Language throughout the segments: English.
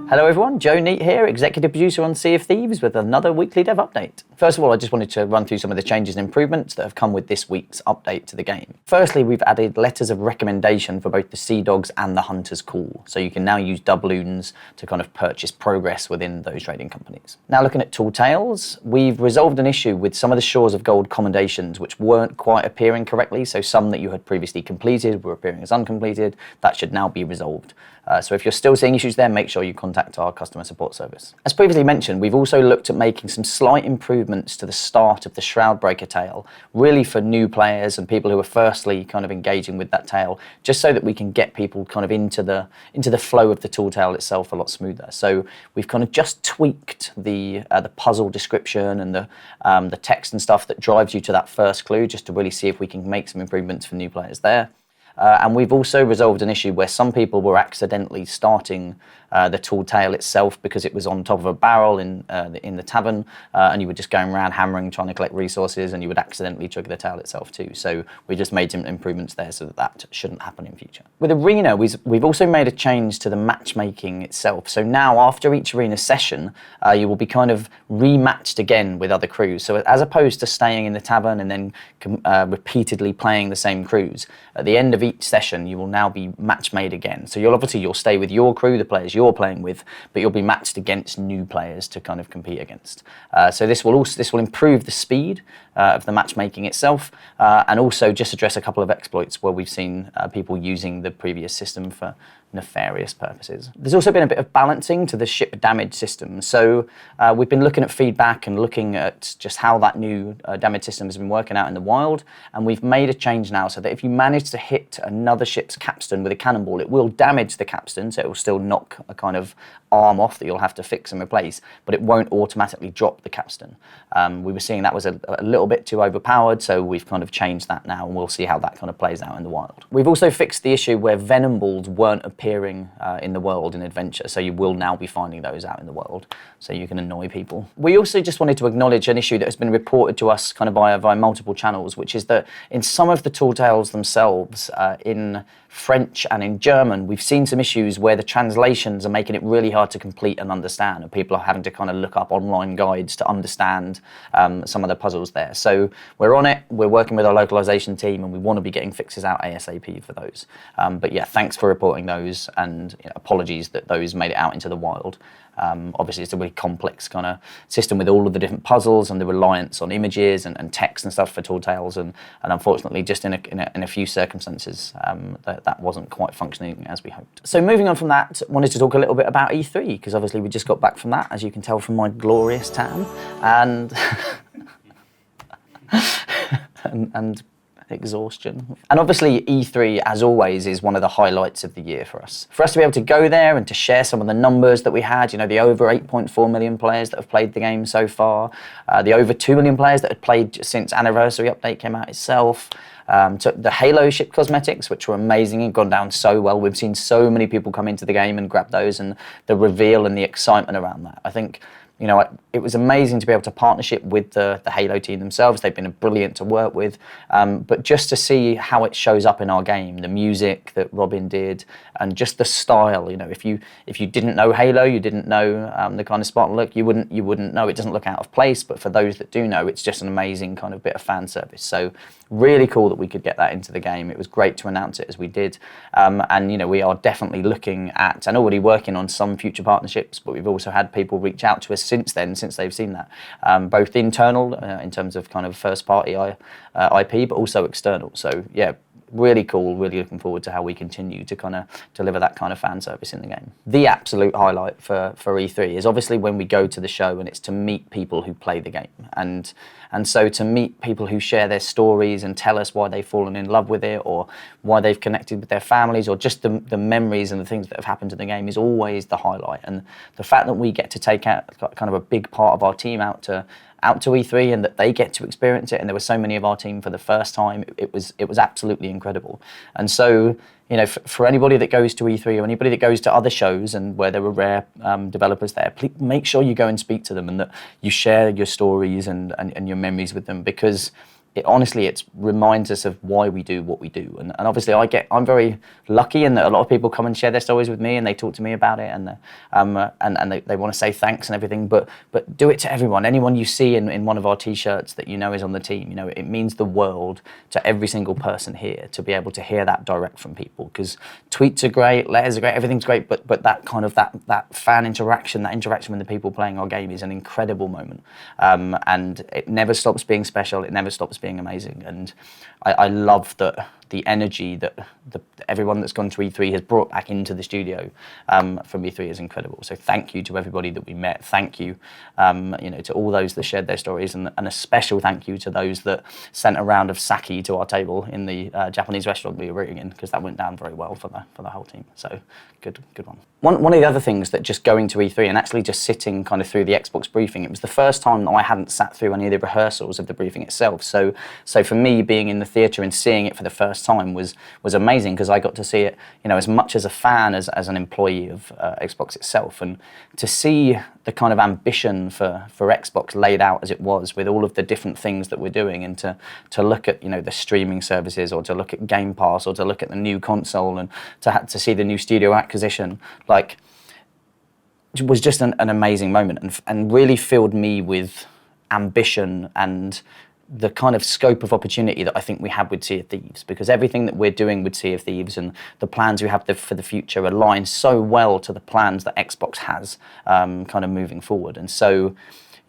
Hello everyone, Joe Neat here, Executive Producer on Sea of Thieves with another weekly dev update. First of all, I just wanted to run through some of the changes and improvements that have come with this week's update to the game. Firstly, we've added letters of recommendation for both the Sea Dogs and the Hunter's Call, so you can now use doubloons to kind of purchase progress within those trading companies. Now looking at Tall Tales, we've resolved an issue with some of the Shores of Gold commendations which weren't quite appearing correctly, so some that you had previously completed were appearing as uncompleted. That should now be resolved. So if you're still seeing issues there, make sure you contact our customer support service. As previously mentioned, we've also looked at making some slight improvements to the start of the Shroudbreaker tale, really for new players and people who are firstly kind of engaging with that tale, just so that we can get people kind of into the flow of the Tall Tale itself a lot smoother. So we've kind of just tweaked the puzzle description and the text and stuff that drives you to that first clue, just to really see if we can make some improvements for new players there. And we've also resolved an issue where some people were accidentally starting the Tall Tale itself because it was on top of a barrel in the tavern, and you were just going around hammering, trying to collect resources, and you would accidentally trigger the tale itself too. So we just made some improvements there so that shouldn't happen in future. With Arena, we've also made a change to the matchmaking itself. So now after each Arena session, you will be kind of rematched again with other crews. So as opposed to staying in the tavern and then repeatedly playing the same crews, at the end of each session, you will now be match made again. So you'll stay with your crew, the players you're playing with, but you'll be matched against new players to kind of compete against. So this will improve the speed of the matchmaking itself, and also just address a couple of exploits where we've seen people using the previous system for nefarious purposes. There's also been a bit of balancing to the ship damage system. So we've been looking at feedback and looking at just how that new damage system has been working out in the wild, and we've made a change now so that if you manage to hit another ship's capstan with a cannonball, it will damage the capstan, so it will still knock a kind of arm off that you'll have to fix and replace, but it won't automatically drop the capstan. We were seeing that was a little bit too overpowered, so we've kind of changed that now, and we'll see how that kind of plays out in the wild. We've also fixed the issue where venom balls weren't appearing in the world in Adventure, so you will now be finding those out in the world, so you can annoy people. We also just wanted to acknowledge an issue that has been reported to us kind of via multiple channels, which is that in some of the Tall Tales themselves, in French and in German, we've seen some issues where the translations are making it really hard to complete and understand, and people are having to kind of look up online guides to understand some of the puzzles there. So we're on it, we're working with our localization team, and we want to be getting fixes out ASAP for those. But yeah, thanks for reporting those, and apologies that those made it out into the wild. Obviously, it's a really complex kind of system with all of the different puzzles and the reliance on images and text and stuff for Tall Tales, and unfortunately, just in a few circumstances, that wasn't quite functioning as we hoped. So moving on from that, wanted to talk a little bit about E3, because obviously we just got back from that, as you can tell from my glorious tan, and and exhaustion. And obviously E3, as always, is one of the highlights of the year for us. For us to be able to go there and to share some of the numbers that we had, the over 8.4 million players that have played the game so far, the over 2 million players that had played since Anniversary Update came out itself, to the Halo ship cosmetics, which were amazing and gone down so well. We've seen so many people come into the game and grab those, and the reveal and the excitement around that. I think it was amazing to be able to partnership with the Halo team themselves. They've been brilliant to work with, but just to see how it shows up in our game, the music that Robin did, and just the style. If you didn't know Halo, you didn't know the kind of Spartan look, you wouldn't know. It doesn't look out of place, but for those that do know, it's just an amazing kind of bit of fan service. So really cool that we could get that into the game. It was great to announce it as we did, and we are definitely looking at and already working on some future partnerships. But we've also had people reach out to us since they've seen that, both internal in terms of kind of first party IP, but also external. So yeah, really cool, really looking forward to how we continue to kind of deliver that kind of fan service in the game. The absolute highlight for E3 is obviously when we go to the show, and it's to meet people who play the game, and so to meet people who share their stories and tell us why they've fallen in love with it, or why they've connected with their families, or just the memories and the things that have happened to the game is always the highlight. And the fact that we get to take out kind of a big part of our team out to E3, and that they get to experience it, and there were so many of our team for the first time, it was absolutely incredible. And so for anybody that goes to E3 or anybody that goes to other shows and where there were rare developers there, please make sure you go and speak to them, and that you share your stories and your memories with them, because it honestly, it reminds us of why we do what we do. And obviously I'm very lucky in that a lot of people come and share their stories with me and they talk to me about it, and they want to say thanks and everything, but do it to everyone. Anyone you see in one of our t-shirts that you know is on the team, it means the world to every single person here to be able to hear that direct from people, because tweets are great, letters are great, everything's great, but that kind of that fan interaction, that interaction with the people playing our game is an incredible moment. And it never stops being special, it never stops being amazing, and I love that the energy that everyone that's gone to E3 has brought back into the studio from E3 is incredible. So thank you to everybody that we met. Thank you, to all those that shared their stories, and a special thank you to those that sent a round of sake to our table in the Japanese restaurant we were eating in, because that went down very well for the whole team. So good one. One of the other things that just going to E3 and actually just sitting kind of through the Xbox briefing, it was the first time that I hadn't sat through any of the rehearsals of the briefing itself. So for me, being in the theatre and seeing it for the first time was amazing, because I got to see it, as much as a fan as an employee of Xbox itself, and to see the kind of ambition for Xbox laid out as it was, with all of the different things that we're doing, and to look at the streaming services, or to look at Game Pass, or to look at the new console, and to see the new studio acquisition, like, it was just an amazing moment, and really filled me with ambition and the kind of scope of opportunity that I think we have with Sea of Thieves, because everything that we're doing with Sea of Thieves and the plans we have for the future align so well to the plans that Xbox has kind of moving forward. And so,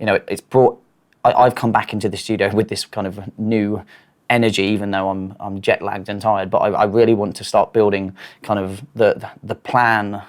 it's brought, I've come back into the studio with this kind of new energy, even though I'm jet lagged and tired, but I really want to start building kind of the plan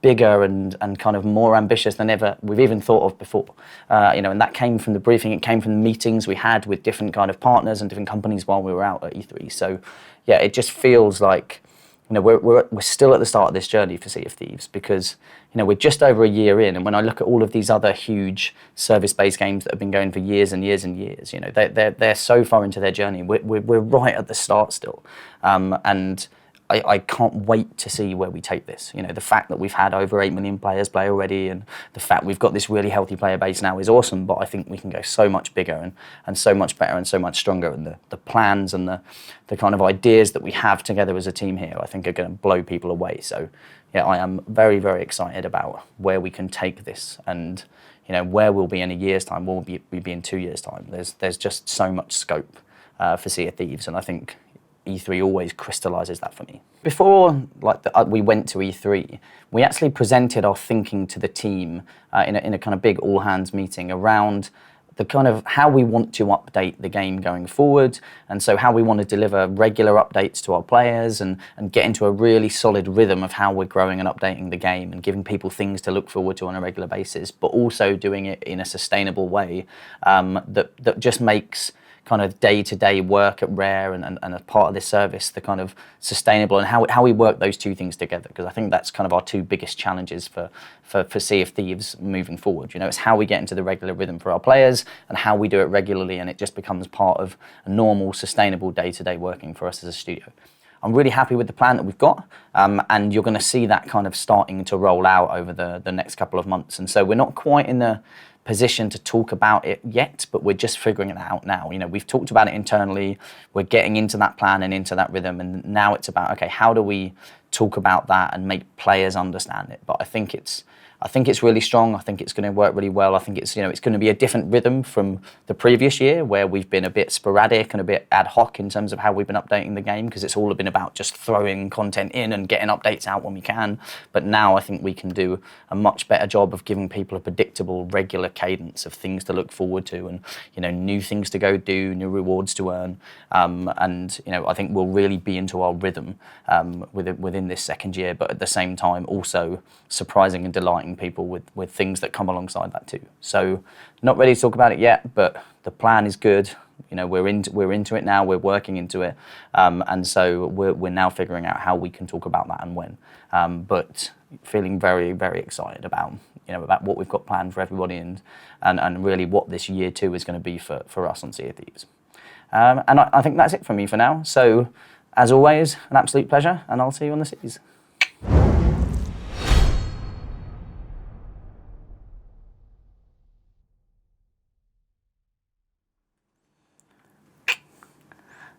bigger and kind of more ambitious than ever we've even thought of before. And that came from the briefing, it came from the meetings we had with different kind of partners and different companies while we were out at E3. So yeah, it just feels like, we're still at the start of this journey for Sea of Thieves, because we're just over a year in, and when I look at all of these other huge service-based games that have been going for years and years and years, they're so far into their journey. We're right at the start still, and I can't wait to see where we take this. The fact that we've had over 8 million players play already, and the fact we've got this really healthy player base now is awesome, but I think we can go so much bigger and so much better and so much stronger, and the plans and the kind of ideas that we have together as a team here, I think, are going to blow people away. So yeah, I am very, very excited about where we can take this, and where we'll be in a year's time, where we'll be in 2 years' time. There's just so much scope for Sea of Thieves, and I think E3 always crystallises that for me. Before we went to E3, we actually presented our thinking to the team in a kind of big all-hands meeting around the kind of how we want to update the game going forward, and so how we want to deliver regular updates to our players and get into a really solid rhythm of how we're growing and updating the game and giving people things to look forward to on a regular basis, but also doing it in a sustainable way that just makes kind of day-to-day work at Rare and as part of this service, the kind of sustainable, and how we work those two things together, because I think that's kind of our two biggest challenges for Sea of Thieves moving forward. It's how we get into the regular rhythm for our players and how we do it regularly, and it just becomes part of a normal, sustainable day-to-day working for us as a studio. I'm really happy with the plan that we've got, and you're going to see that kind of starting to roll out over the next couple of months. And so we're not quite in the position to talk about it yet, but we're just figuring it out now. We've talked about it internally, we're getting into that plan and into that rhythm, and now it's about, okay, how do we talk about that and make players understand it? But I think it's really strong. I think it's going to work really well. I think it's going to be a different rhythm from the previous year, where we've been a bit sporadic and a bit ad hoc in terms of how we've been updating the game, because it's all been about just throwing content in and getting updates out when we can. But now I think we can do a much better job of giving people a predictable, regular cadence of things to look forward to, and new things to go do, new rewards to earn, and I think we'll really be into our rhythm within this second year, but at the same time also surprising and delighting people with things that come alongside that too. So not ready to talk about it yet, but the plan is good. We're into it now, we're working into it, and so we're now figuring out how we can talk about that and when, but feeling very, very excited about what we've got planned for everybody, and really what this year 2 is going to be for us on Sea of Thieves. And I think that's it from me for now. So as always, an absolute pleasure, and I'll see you on the seas.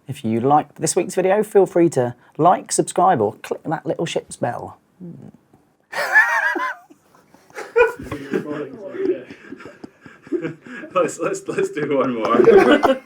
If you liked this week's video, feel free to like, subscribe, or click that little ship's bell. Let's do one more.